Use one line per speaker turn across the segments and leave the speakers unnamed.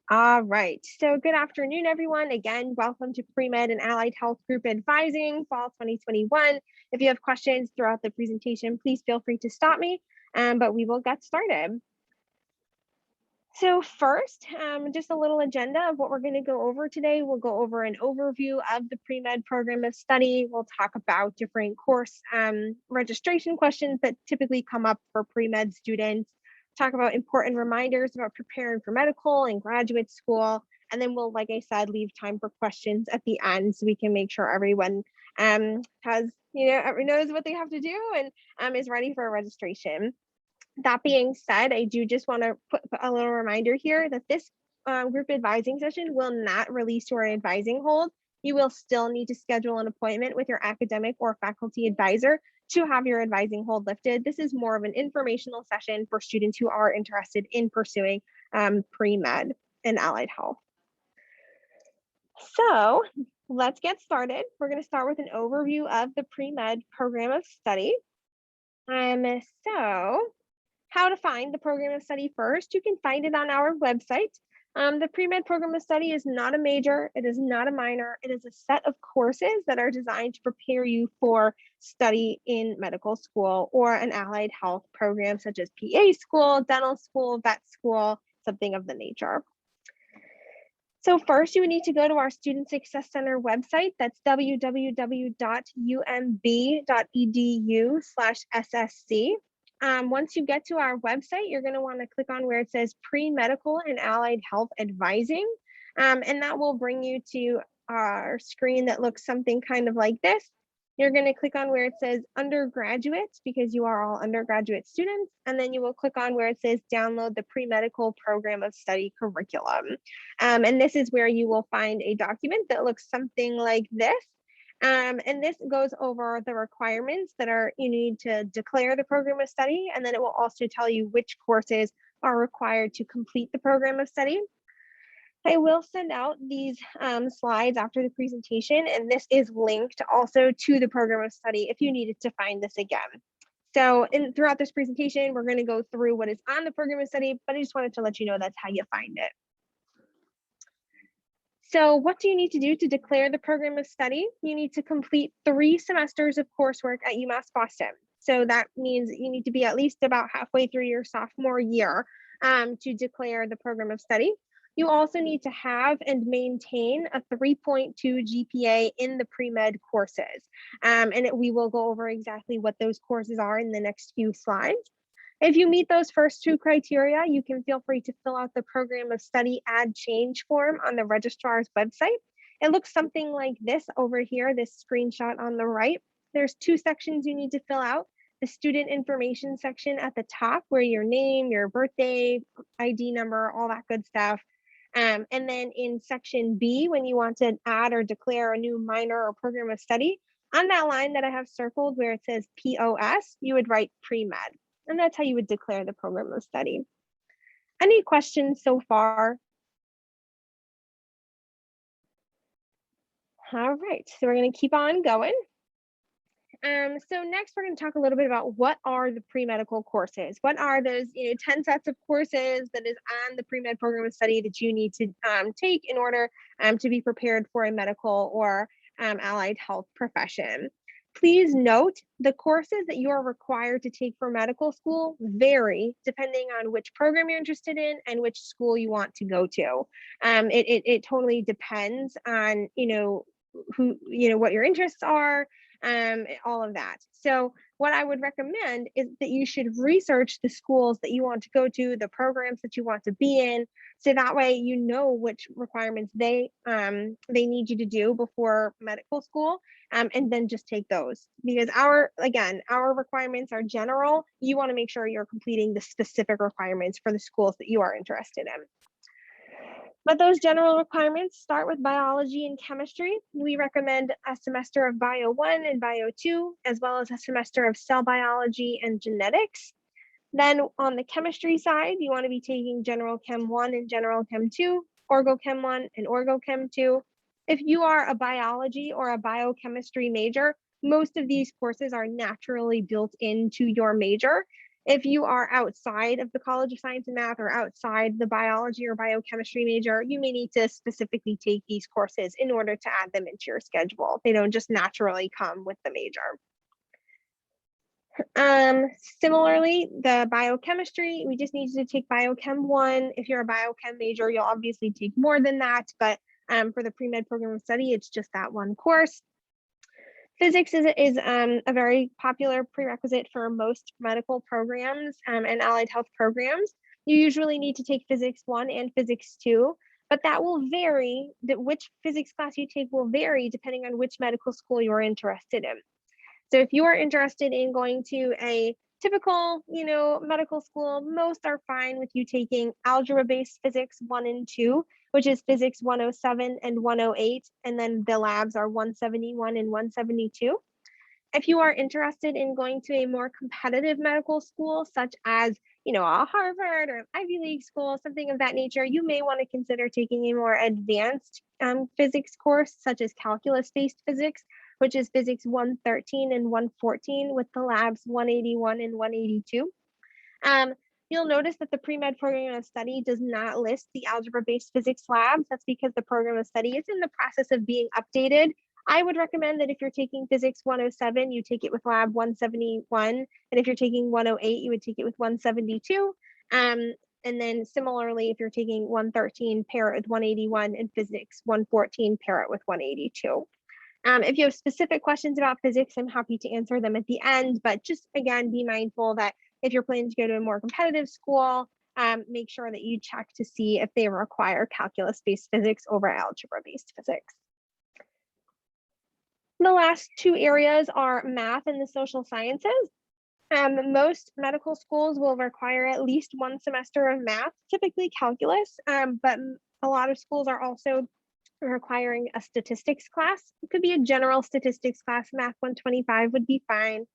All right. So good afternoon, everyone. Again, welcome to PreMed and Allied Health Group Advising Fall 2021. If you have questions throughout the presentation, please feel free to stop me, but we will get started. So first, just a little agenda of what we're going to go over today. We'll go over an overview of the PreMed program of study. We'll talk about different course registration questions that typically come up for PreMed students, talk about important reminders about preparing for medical and graduate school. And then we'll, like I said, leave time for questions at the end so we can make sure everyone has, knows what they have to do and is ready for registration. That being said, I do just want to put a little reminder here that this group advising session will not release your advising hold. You will still need to schedule an appointment with your academic or faculty advisor to have your advising hold lifted. This is more of an informational session for students who are interested in pursuing pre-med and allied health. So let's get started. We're going to start with an overview of the pre-med program of study. So how to find the program of study first, you can find it on our website. The pre-med program of study is not a major, it is not a minor, it is a set of courses that are designed to prepare you for study in medical school or an allied health program such as PA school, dental school, vet school, something of the nature. So first you would need to go to our Student Success Center website. That's www.umb.edu/SSC. Once you get to our website, you're going to want to click on where it says Pre-Medical and Allied Health Advising. And that will bring you to our screen that looks something kind of like this. You're going to click on where it says undergraduate because you are all undergraduate students. And then you will click on where it says download the pre-medical program of study curriculum. And this is where you will find a document that looks something like this. And this goes over the requirements that you need to declare the program of study. And then it will also tell you which courses are required to complete the program of study. I will send out these slides after the presentation, and this is linked also to the program of study if you needed to find this again. So throughout this presentation, we're going to go through what is on the program of study, but I just wanted to let you know that's how you find it. So what do you need to do to declare the program of study? You need to complete 3 semesters of coursework at UMass Boston. So that means you need to be at least about halfway through your sophomore year to declare the program of study. You also need to have and maintain a 3.2 GPA in the pre-med courses. We will go over exactly what those courses are in the next few slides. If you meet those first 2 criteria, you can feel free to fill out the program of study add change form on the registrar's website. It looks something like this over here, this screenshot on the right. There's 2 sections you need to fill out. The student information section at the top where your name, your birthday, ID number, all that good stuff. And then in section B, when you want to add or declare a new minor or program of study, on that line that I have circled where it says POS, you would write pre-med. And that's how you would declare the program of study. Any questions so far? All right, so we're going to keep on going. So next we're going to talk a little bit about what are the pre-medical courses. What are those 10 sets of courses that is on the pre-med program of study that you need to take in order to be prepared for a medical or allied health profession. Please note the courses that you are required to take for medical school vary depending on which program you're interested in and which school you want to go to. It totally depends on what your interests are, all of that. So what I would recommend is that you should research the schools that you want to go to, the programs that you want to be in, so that way you know which requirements they need you to do before medical school, and then just take those. Because our requirements are general. You want to make sure you're completing the specific requirements for the schools that you are interested in. But those general requirements start with biology and chemistry. We recommend a semester of Bio 1 and Bio 2, as well as a semester of cell biology and genetics. Then on the chemistry side, you want to be taking General Chem 1 and General Chem 2, Orgo Chem 1 and Orgo Chem 2. If you are a biology or a biochemistry major, most of these courses are naturally built into your major. If you are outside of the College of Science and Math or outside the biology or biochemistry major, you may need to specifically take these courses in order to add them into your schedule. They don't just naturally come with the major. Similarly, the biochemistry, we just need you to take Biochem 1. If you're a biochem major, you'll obviously take more than that, but for the pre-med program of study, it's just that one course. Physics is a very popular prerequisite for most medical programs and allied health programs. You usually need to take Physics 1 and Physics 2, but that will vary. Which physics class you take will vary depending on which medical school you're interested in. So if you are interested in going to a typical, medical school, most are fine with you taking algebra-based physics 1 and 2, which is physics 107 and 108, and then the labs are 171 and 172. If you are interested in going to a more competitive medical school, such as, a Harvard or Ivy League school, something of that nature, you may want to consider taking a more advanced physics course, such as calculus-based physics, which is physics 113 and 114 with the labs 181 and 182. You'll notice that the pre-med program of study does not list the algebra-based physics labs. That's because the program of study is in the process of being updated. I would recommend that if you're taking physics 107, you take it with lab 171. And if you're taking 108, you would take it with 172. And then similarly, if you're taking 113, pair it with 181, and physics 114, pair it with 182. If you have specific questions about physics, I'm happy to answer them at the end, but just again, be mindful that if you're planning to go to a more competitive school, make sure that you check to see if they require calculus-based physics over algebra-based physics. The last two areas are math and the social sciences. Most medical schools will require at least one semester of math, typically calculus, but a lot of schools are also requiring a statistics class. It could be a general statistics class. Math 125 would be fine.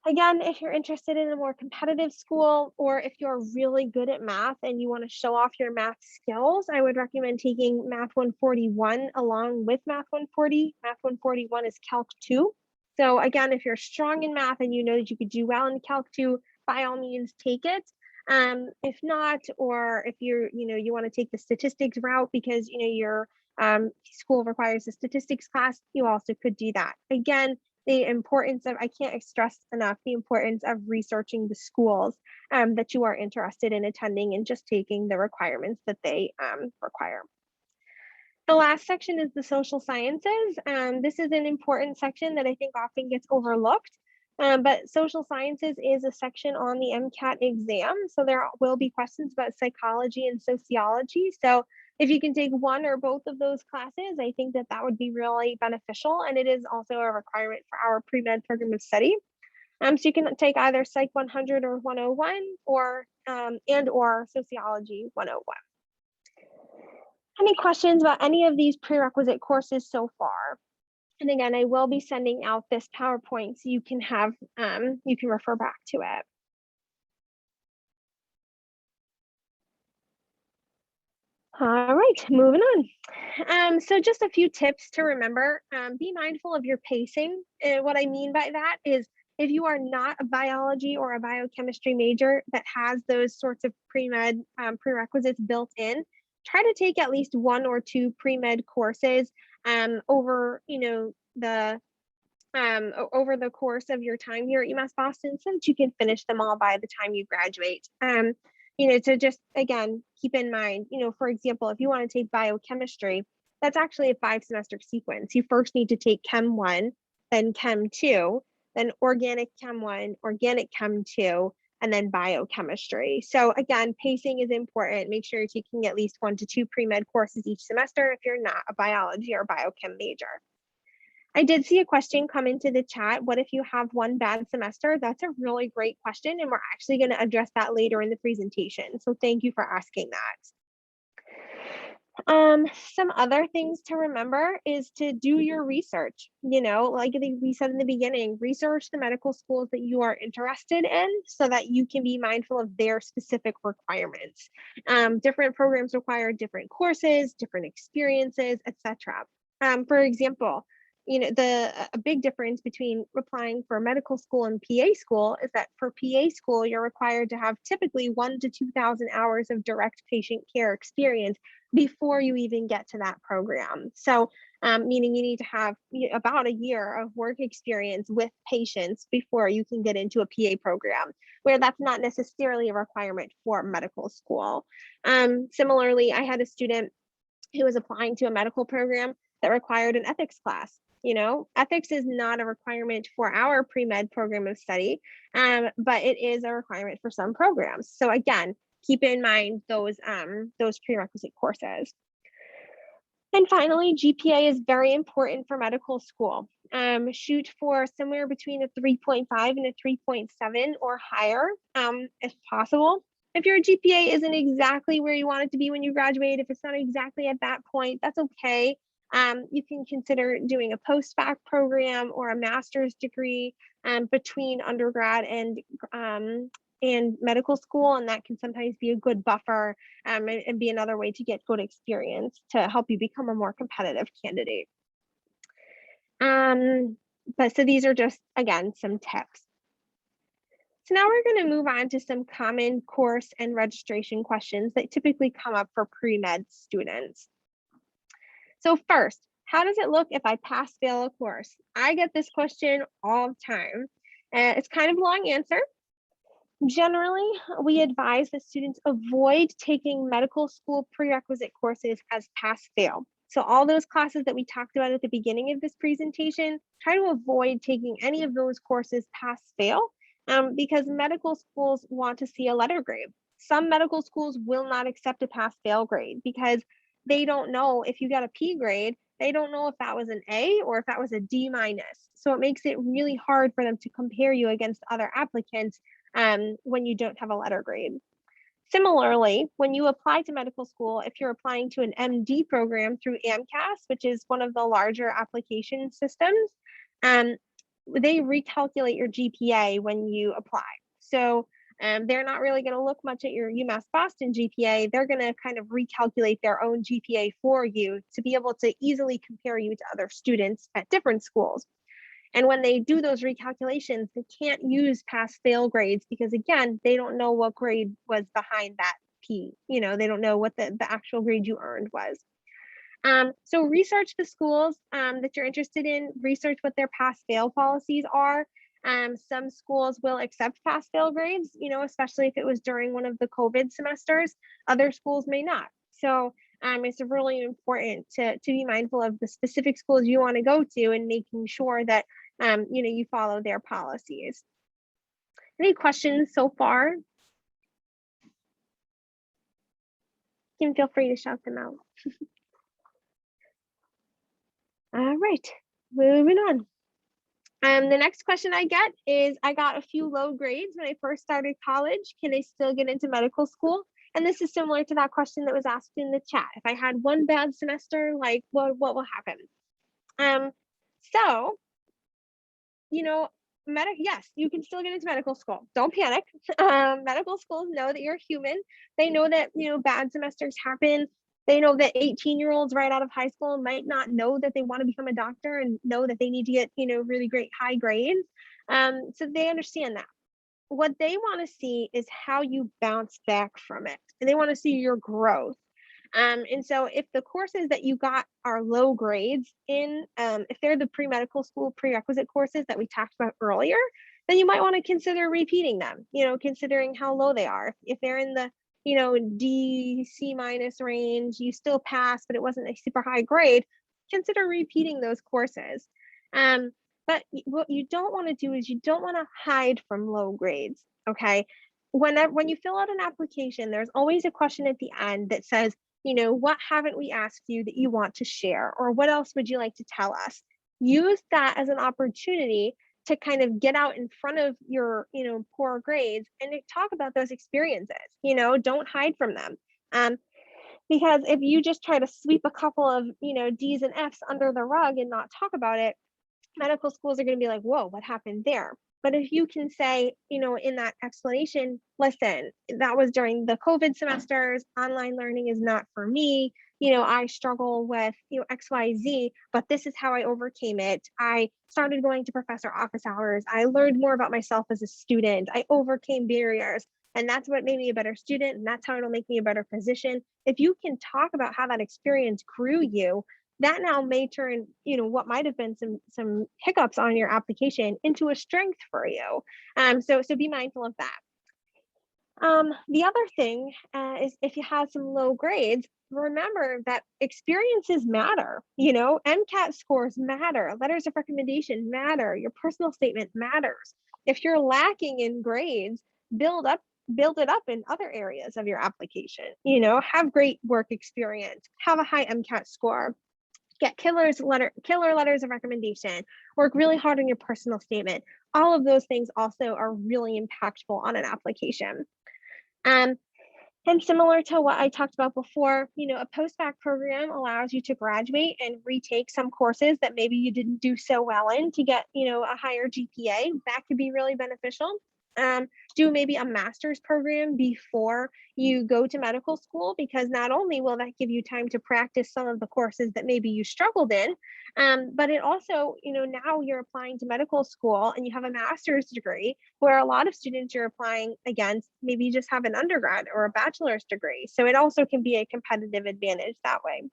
Again, if you're interested in a more competitive school, or if you're really good at math and you want to show off your math skills, I would recommend taking Math 141 along with Math 140. Math 141 is Calc 2. So again, if you're strong in math and you know that you could do well in Calc 2, by all means take it. If not, or if you want to take the statistics route because your school requires a statistics class, you also could do that. Again, the importance of, I can't stress enough, the importance of researching the schools that you are interested in attending and just taking the requirements that they require. The last section is the social sciences. This is an important section that I think often gets overlooked. But social sciences is a section on the MCAT exam. So there will be questions about psychology and sociology. So if you can take one or both of those classes, I think that would be really beneficial. And it is also a requirement for our pre-med program of study. So you can take either Psych 100 or 101 or Sociology 101. Any questions about any of these prerequisite courses so far? And again, I will be sending out this PowerPoint so you can have, you can refer back to it. All right, moving on. So just a few tips to remember. Be mindful of your pacing. What I mean by that is if you are not a biology or a biochemistry major that has those sorts of pre-med prerequisites built in, try to take at least one or two pre-med courses over, over the course of your time here at UMass Boston so that you can finish them all by the time you graduate. So just, again, keep in mind, for example, if you want to take biochemistry, that's actually a 5-semester sequence. You first need to take Chem 1, then Chem 2, then Organic Chem 1, Organic Chem 2, and then biochemistry. So again, pacing is important. Make sure you're taking at least 1 to 2 pre-med courses each semester if you're not a biology or biochem major. I did see a question come into the chat. What if you have one bad semester? That's a really great question, and we're actually going to address that later in the presentation. So thank you for asking that. Some other things to remember is to do your research. Like we said in the beginning, research the medical schools that you are interested in so that you can be mindful of their specific requirements. Different programs require different courses, different experiences, etc. For example, a big difference between applying for medical school and PA school is that for PA school, you're required to have typically 1,000 to 2,000 hours of direct patient care experience before you even get to that program. So, meaning you need to have about a year of work experience with patients before you can get into a PA program, where that's not necessarily a requirement for medical school. Similarly, I had a student who was applying to a medical program that required an ethics class. Ethics is not a requirement for our pre-med program of study, but it is a requirement for some programs. So again, keep in mind those prerequisite courses. And finally, GPA is very important for medical school. Shoot for somewhere between a 3.5 and a 3.7 or higher, if possible. If your GPA isn't exactly where you want it to be when you graduate, if it's not exactly at that point, that's okay. You can consider doing a post-bac program or a master's degree between undergrad and medical school, and that can sometimes be a good buffer and be another way to get good experience to help you become a more competitive candidate. So these are just, again, some tips. So now we're going to move on to some common course and registration questions that typically come up for pre-med students. So first, how does it look if I pass-fail a course? I get this question all the time. It's kind of a long answer. Generally, we advise that students avoid taking medical school prerequisite courses as pass-fail. So all those classes that we talked about at the beginning of this presentation, try to avoid taking any of those courses pass-fail because medical schools want to see a letter grade. Some medical schools will not accept a pass-fail grade because they don't know if you got a P grade, they don't know if that was an A or if that was a D minus. So it makes it really hard for them to compare you against other applicants when you don't have a letter grade. Similarly, when you apply to medical school, if you're applying to an MD program through AMCAS, which is one of the larger application systems, they recalculate your GPA when you apply. So they're not really going to look much at your UMass Boston GPA. They're going to kind of recalculate their own GPA for you to be able to easily compare you to other students at different schools. And when they do those recalculations, they can't use pass-fail grades because, again, they don't know what grade was behind that P. They don't know what the actual grade you earned was. So research the schools that you're interested in, research what their pass-fail policies are. Some schools will accept pass-fail grades, especially if it was during one of the COVID semesters. Other schools may not. So it's really important to be mindful of the specific schools you want to go to and making sure that you follow their policies. Any questions so far? You can feel free to shout them out. All right, moving on. The next question I get is, I got a few low grades when I first started college. Can I still get into medical school? And this is similar to that question that was asked in the chat. If I had one bad semester, like what will happen? So, yes, you can still get into medical school. Don't panic. Medical schools know that you're human. They know that, bad semesters happen. They know that 18-year-olds right out of high school might not know that they want to become a doctor and know that they need to get, really great high grades. So they understand that. What they want to see is how you bounce back from it. And they want to see your growth. And so if the courses that you got are low grades in, if they're the pre-medical school prerequisite courses that we talked about earlier, then you might want to consider repeating them, considering how low they are. If they're in the, D, C minus range, you still pass, but it wasn't a super high grade, consider repeating those courses. But what you don't want to do is you don't want to hide from low grades, okay? When you fill out an application, there's always a question at the end that says, what haven't we asked you that you want to share? Or what else would you like to tell us? Use that as an opportunity to kind of get out in front of your, poor grades and talk about those experiences. Don't hide from them. Because if you just try to sweep a couple of, D's and F's under the rug and not talk about it, medical schools are going to be like, whoa, what happened there? But if you can say, in that explanation, listen, that was during the COVID semesters, online learning is not for me. I struggle with, XYZ, but this is how I overcame it. I started going to professor office hours. I learned more about myself as a student. I overcame barriers. And that's what made me a better student. And that's how it'll make me a better physician. If you can talk about how that experience grew you, that now may turn, what might have been some hiccups on your application into a strength for you. So be mindful of that. The other thing is if you have some low grades, remember that experiences matter. MCAT scores matter, letters of recommendation matter, your personal statement matters. If you're lacking in grades, build it up in other areas of your application. Have great work experience, have a high MCAT score, get killer letters of recommendation, work really hard on your personal statement. All of those things also are really impactful on an application. And similar to what I talked about before, a post-bac program allows you to graduate and retake some courses that maybe you didn't do so well in to get, a higher GPA. That could be really beneficial. Do maybe a master's program before you go to medical school, because not only will that give you time to practice some of the courses that maybe you struggled in, but it also, now you're applying to medical school and you have a master's degree, where a lot of students you're applying against maybe just have an undergrad or a bachelor's degree. So it also can be a competitive advantage that way.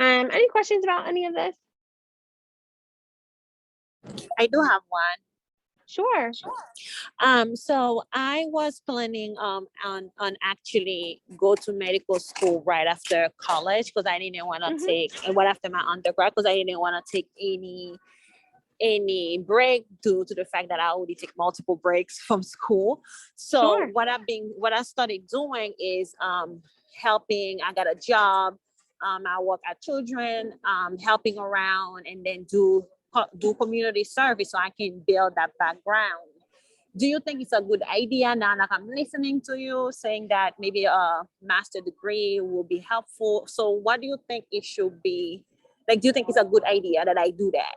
Any questions about any of this?
I do have one.
Sure.
So I was planning on actually go to medical school right after college, because I didn't want to take, and right after my undergrad, because I didn't want to take any break due to the fact that I already take multiple breaks from school. So
Sure.
what I started doing is helping. I got a job. I work at children, helping around, and then do community service so I can build that background. Do you think it's a good idea now, like I'm listening to you saying that maybe a master degree will be helpful? So what do you think it should be? Like, do you think it's a good idea that I do that?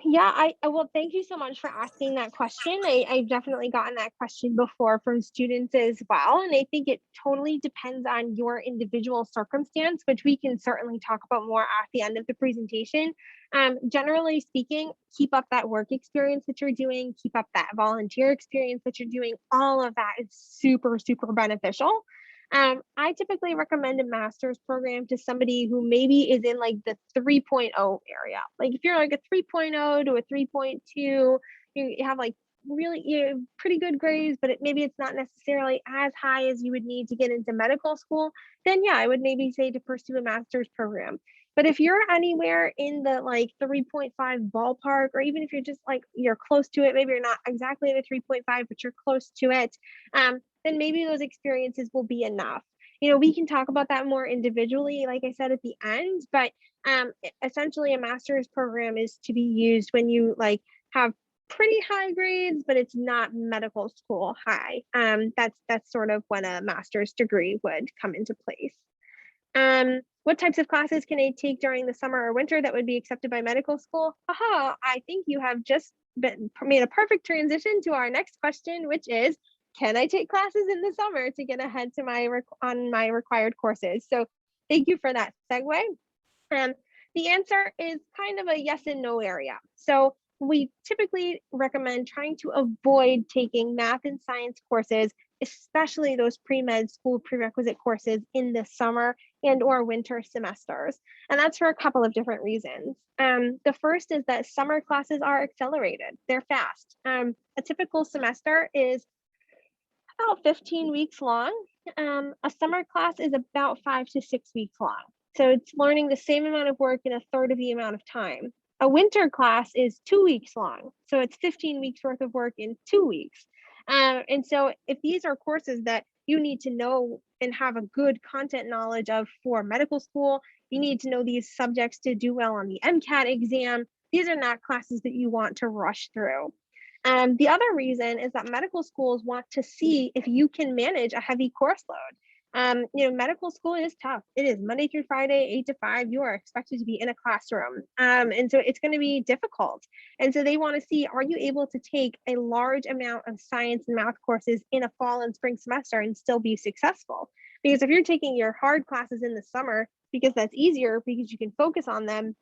Yeah, well, thank you so much for asking that question. I've definitely gotten that question before from students as well. And I think it totally depends on your individual circumstance, which we can certainly talk about more at the end of the presentation. Generally speaking, keep up that work experience that you're doing, keep up that volunteer experience that you're doing. All of that is super, super beneficial. I typically recommend a master's program to somebody who maybe is in like the 3.0 area. Like if you're like a 3.0 to a 3.2, you have like really pretty good grades, but maybe it's not necessarily as high as you would need to get into medical school, then yeah, I would maybe say to pursue a master's program. But if you're anywhere in the like 3.5 ballpark, or even if you're just like, you're close to it, maybe you're not exactly the 3.5, but you're close to it, then maybe those experiences will be enough. We can talk about that more individually, like I said at the end, but essentially a master's program is to be used when you like have pretty high grades, but it's not medical school high. That's sort of when a master's degree would come into place. What types of classes can I take during the summer or winter that would be accepted by medical school? Aha, I think you have just made a perfect transition to our next question, which is, can I take classes in the summer to get ahead to on my required courses? So thank you for that segue. The answer is kind of a yes and no area. So we typically recommend trying to avoid taking math and science courses, especially those pre-med school prerequisite courses in the summer and or winter semesters. And that's for a couple of different reasons. The first is that summer classes are accelerated. They're fast. A typical semester is about 15 weeks long. A summer class is about 5 to 6 weeks long. So it's learning the same amount of work in a third of the amount of time. A winter class is 2 weeks long. So it's 15 weeks worth of work in 2 weeks. And so if these are courses that you need to know and have a good content knowledge of for medical school, you need to know these subjects to do well on the MCAT exam. These are not classes that you want to rush through. The other reason is that medical schools want to see if you can manage a heavy course load. Medical school is tough. It is Monday through Friday, 8 to 5. You are expected to be in a classroom. And so it's going to be difficult. And so they want to see, are you able to take a large amount of science and math courses in a fall and spring semester and still be successful? Because if you're taking your hard classes in the summer, because that's easier, because you can focus on them,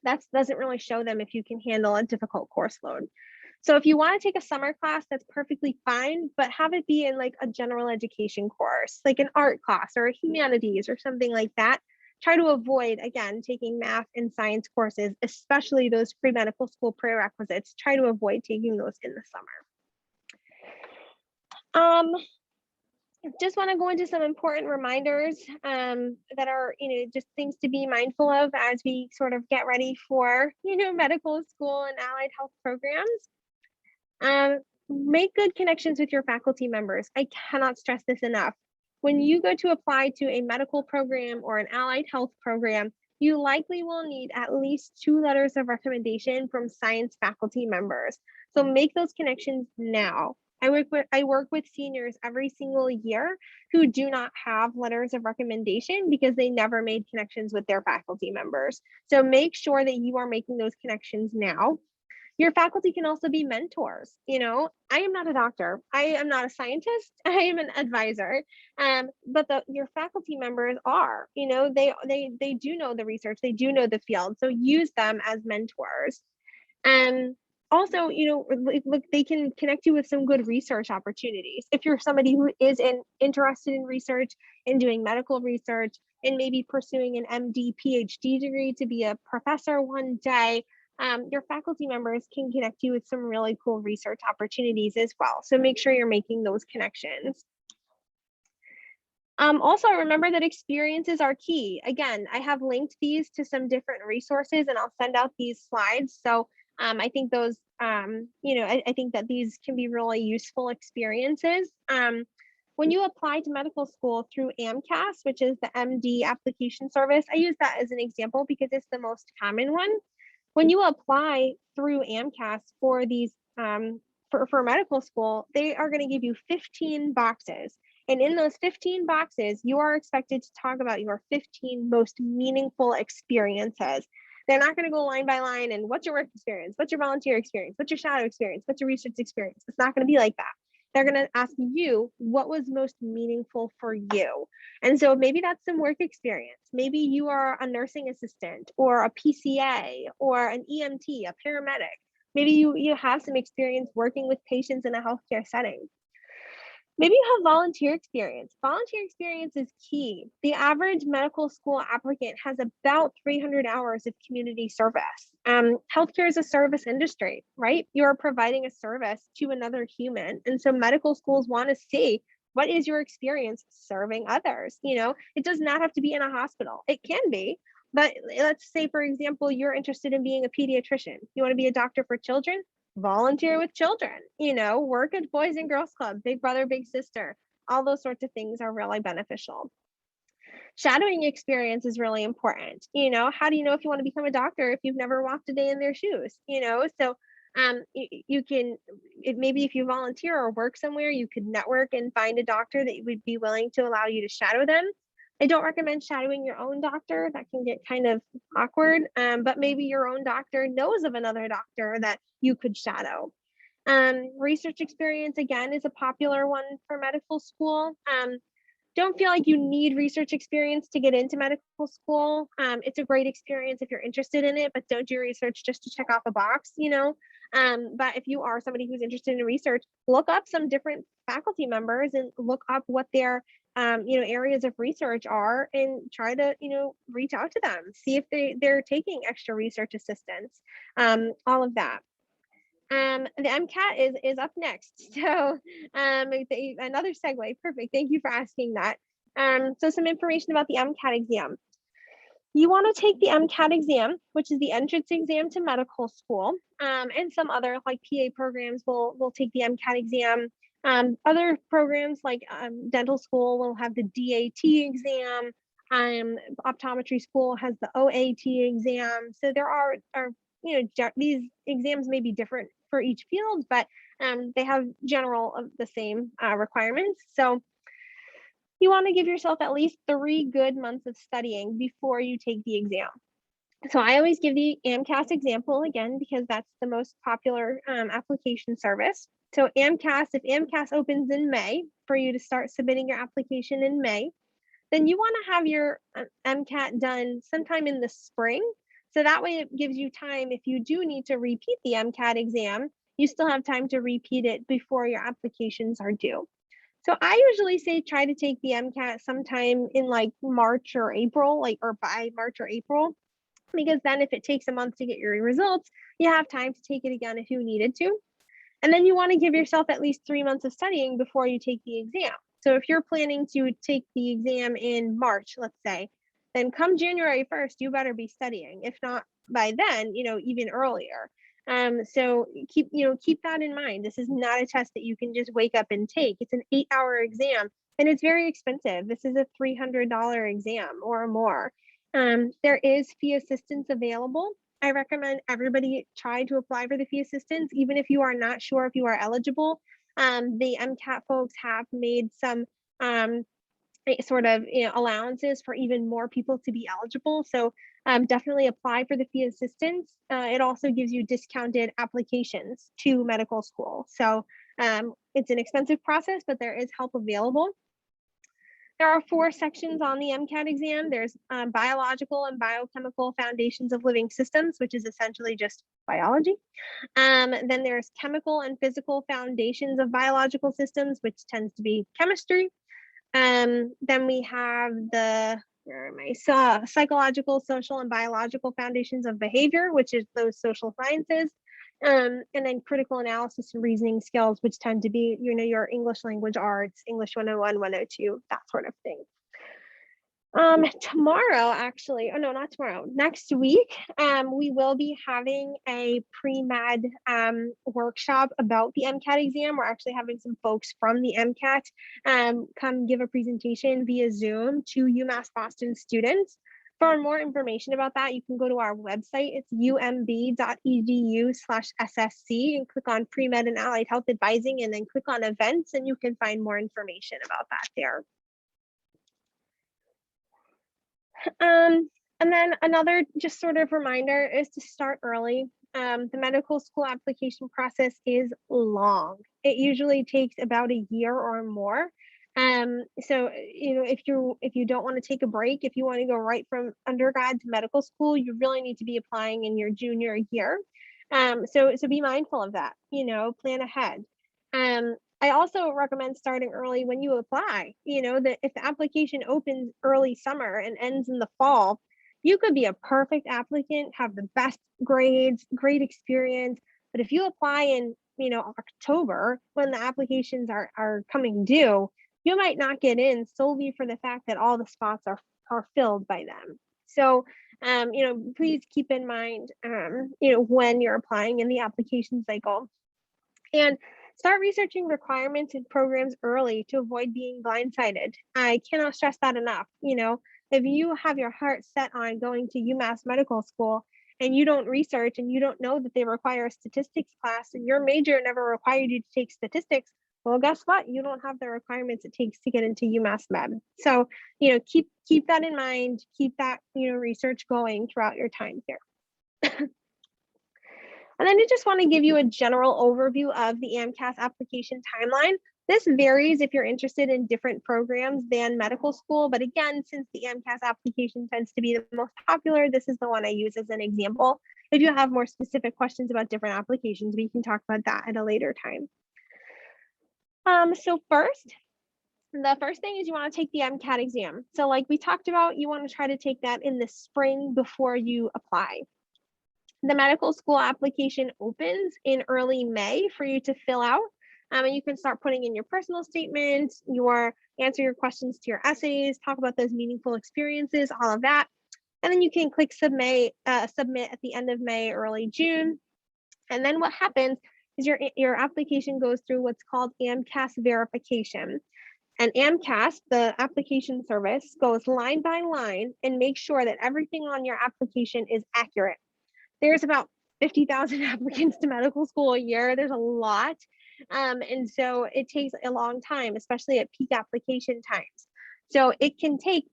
that doesn't really show them if you can handle a difficult course load. So if you want to take a summer class, that's perfectly fine, but have it be in like a general education course, like an art class or a humanities or something like that. Try to avoid, again, taking math and science courses, especially those pre-medical school prerequisites. Try to avoid taking those in the summer. Just want to go into some important reminders that are, just things to be mindful of as we sort of get ready for, medical school and allied health programs. Make good connections with your faculty members. I cannot stress this enough. When you go to apply to a medical program or an allied health program, you likely will need at least 2 letters of recommendation from science faculty members. So make those connections now. I work with seniors every single year who do not have letters of recommendation because they never made connections with their faculty members. So make sure that you are making those connections now. Your faculty can also be mentors. I am not a doctor. I am not a scientist. I am an advisor. But your faculty members are, they do know the research. They do know the field. So use them as mentors. And also, look, they can connect you with some good research opportunities. If you're somebody who is interested in research and doing medical research and maybe pursuing an MD, PhD degree to be a professor one day, your faculty members can connect you with some really cool research opportunities as well. So make sure you're making those connections. Also, remember that experiences are key. Again, I have linked these to some different resources and I'll send out these slides. So I think those, I think that these can be really useful experiences. When you apply to medical school through AMCAS, which is the MD application service, I use that as an example because it's the most common one. When you apply through AMCAS for these, for medical school, they are going to give you 15 boxes. And in those 15 boxes, you are expected to talk about your 15 most meaningful experiences. They're not going to go line by line and what's your work experience? What's your volunteer experience? What's your shadow experience? What's your research experience? It's not going to be like that. They're going to ask you what was most meaningful for you. And so maybe that's some work experience. Maybe you are a nursing assistant or a PCA or an EMT, a paramedic. Maybe you have some experience working with patients in a healthcare setting. Maybe you have volunteer experience. Volunteer experience is key. The average medical school applicant has about 300 hours of community service. Healthcare is a service industry, right? You're providing a service to another human. And so medical schools want to see, what is your experience serving others? It does not have to be in a hospital. It can be, but let's say, for example, you're interested in being a pediatrician. You want to be a doctor for children? Volunteer with children, work at Boys and Girls Club, Big Brother, Big Sister. All those sorts of things are really beneficial. Shadowing experience is really important. How do you know if you want to become a doctor if you've never walked a day in their shoes? So you can, maybe if you volunteer or work somewhere, you could network and find a doctor that would be willing to allow you to shadow them. I don't recommend shadowing your own doctor. That can get kind of awkward, but maybe your own doctor knows of another doctor that you could shadow. Research experience, again, is a popular one for medical school. Don't feel like you need research experience to get into medical school. It's a great experience if you're interested in it, but don't do research just to check off a box, But if you are somebody who's interested in research, look up some different faculty members and look up what their areas of research are and try to, reach out to them, see if they're taking extra research assistance, all of that. The MCAT is up next. So another segue. Perfect. Thank you for asking that. So some information about the MCAT exam. You want to take the MCAT exam, which is the entrance exam to medical school, and some other like PA programs will take the MCAT exam. Other programs like dental school will have the DAT exam. Optometry school has the OAT exam. So there are these exams may be different for each field, but they have general of the same requirements. So you want to give yourself at least 3 good months of studying before you take the exam. So I always give the AMCAS example again, because that's the most popular application service. So AMCAS, if AMCAS opens in May for you to start submitting your application in May, then you want to have your MCAT done sometime in the spring. So that way it gives you time, if you do need to repeat the MCAT exam, you still have time to repeat it before your applications are due. So I usually say try to take the MCAT sometime in like March or April, or by March or April, because then if it takes a month to get your results, you have time to take it again if you needed to. And then you want to give yourself at least 3 months of studying before you take the exam. So if you're planning to take the exam in March, let's say, then come January 1st, you better be studying. If not by then, even earlier. So keep that in mind. This is not a test that you can just wake up and take. It's an 8-hour exam, and it's very expensive. This is a $300 exam or more. There is fee assistance available. I recommend everybody try to apply for the fee assistance, even if you are not sure if you are eligible. The MCAT folks have made some sort of allowances for even more people to be eligible. So definitely apply for the fee assistance. It also gives you discounted applications to medical school. So it's an expensive process, but there is help available. There are 4 sections on the MCAT exam. There's biological and biochemical foundations of living systems, which is essentially just biology. Then there's chemical and physical foundations of biological systems, which tends to be chemistry. Then we have the psychological, social, and biological foundations of behavior, which is those social sciences. And then critical analysis and reasoning skills, which tend to be, your English language arts, English 101, 102, that sort of thing. Tomorrow, actually, oh no, not tomorrow, next week, we will be having a pre-med workshop about the MCAT exam. We're actually having some folks from the MCAT come give a presentation via Zoom to UMass Boston students. For more information about that, you can go to our website. It's umb.edu/SSC and click on Pre-Med and Allied Health Advising, and then click on events, and you can find more information about that there. And then another just sort of reminder is to start early. The medical school application process is long. It usually takes about a year or more. So if you don't want to take a break, if you want to go right from undergrad to medical school, you really need to be applying in your junior year. So be mindful of that. Plan ahead. I also recommend starting early when you apply. That if the application opens early summer and ends in the fall, you could be a perfect applicant, have the best grades, great experience. But if you apply in October, when the applications are coming due, you might not get in solely for the fact that all the spots are filled by them. So please keep in mind when you're applying in the application cycle, and start researching requirements and programs early to avoid being blindsided. I cannot stress that enough. If you have your heart set on going to UMass Medical School and you don't research and you don't know that they require a statistics class and your major never required you to take statistics, well, guess what? You don't have the requirements it takes to get into UMass Med. So, keep that in mind, keep that, research going throughout your time here. And then I just want to give you a general overview of the AMCAS application timeline. This varies if you're interested in different programs than medical school. But again, since the AMCAS application tends to be the most popular, this is the one I use as an example. If you have more specific questions about different applications, we can talk about that at a later time. So the first thing is you want to take the MCAT exam. So like we talked about, you want to try to take that in the spring before you apply. The medical school application opens in early May for you to fill out. And you can start putting in your personal statement, answer your questions to your essays, talk about those meaningful experiences, all of that. And then you can click submit at the end of May, early June. And then what happens is your application goes through what's called AMCAS verification. And AMCAS, the application service, goes line by line and makes sure that everything on your application is accurate. There's about 50,000 applicants to medical school a year. There's a lot. And so it takes a long time, especially at peak application times. So it can take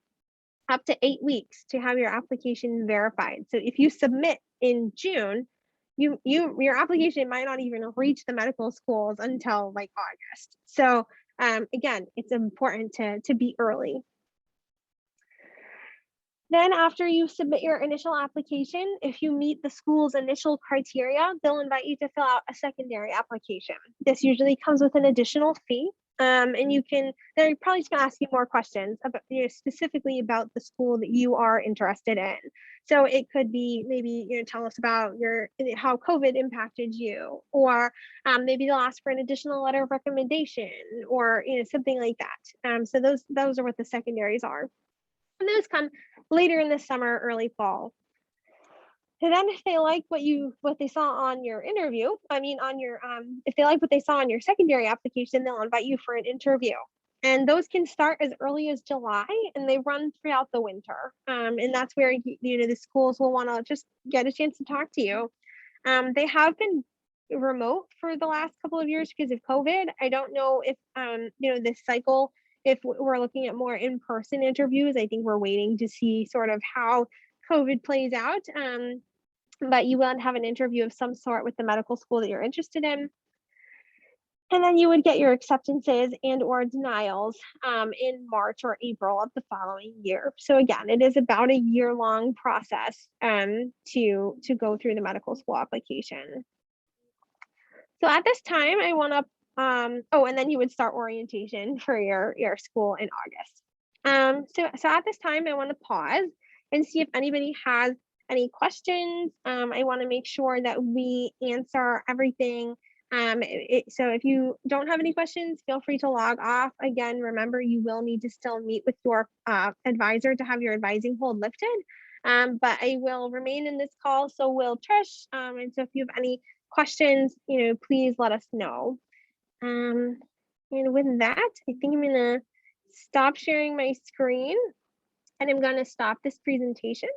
up to 8 weeks to have your application verified. So if you submit in June, your application might not even reach the medical schools until like August. So again, it's important to be early. Then after you submit your initial application, if you meet the school's initial criteria, they'll invite you to fill out a secondary application. This usually comes with an additional fee. And they're probably just gonna ask you more questions about, specifically about the school that you are interested in. So it could be maybe, tell us about how COVID impacted you, or maybe they'll ask for an additional letter of recommendation, or, something like that. So those are what the secondaries are. And those come later in the summer, early fall. And then if they like what they saw on your interview, if they like what they saw on your secondary application, they'll invite you for an interview. And those can start as early as July, and they run throughout the winter. And that's where the schools will want to just get a chance to talk to you. They have been remote for the last couple of years because of COVID. I don't know if this cycle, if we're looking at more in-person interviews. I think we're waiting to see sort of how COVID plays out. But you will have an interview of some sort with the medical school that you're interested in. And then you would get your acceptances and or denials in March or April of the following year. So again, it is about a year-long process to go through the medical school application. So at this time, I want to, and then you would start orientation for your school in August. So at this time, I want to pause and see if anybody has any questions. I want to make sure that we answer everything. So if you don't have any questions, feel free to log off. Again, remember, you will need to still meet with your advisor to have your advising hold lifted. But I will remain in this call, so will Trish. And so if you have any questions, please let us know. And with that, I think I'm gonna stop sharing my screen, and I'm gonna stop this presentation.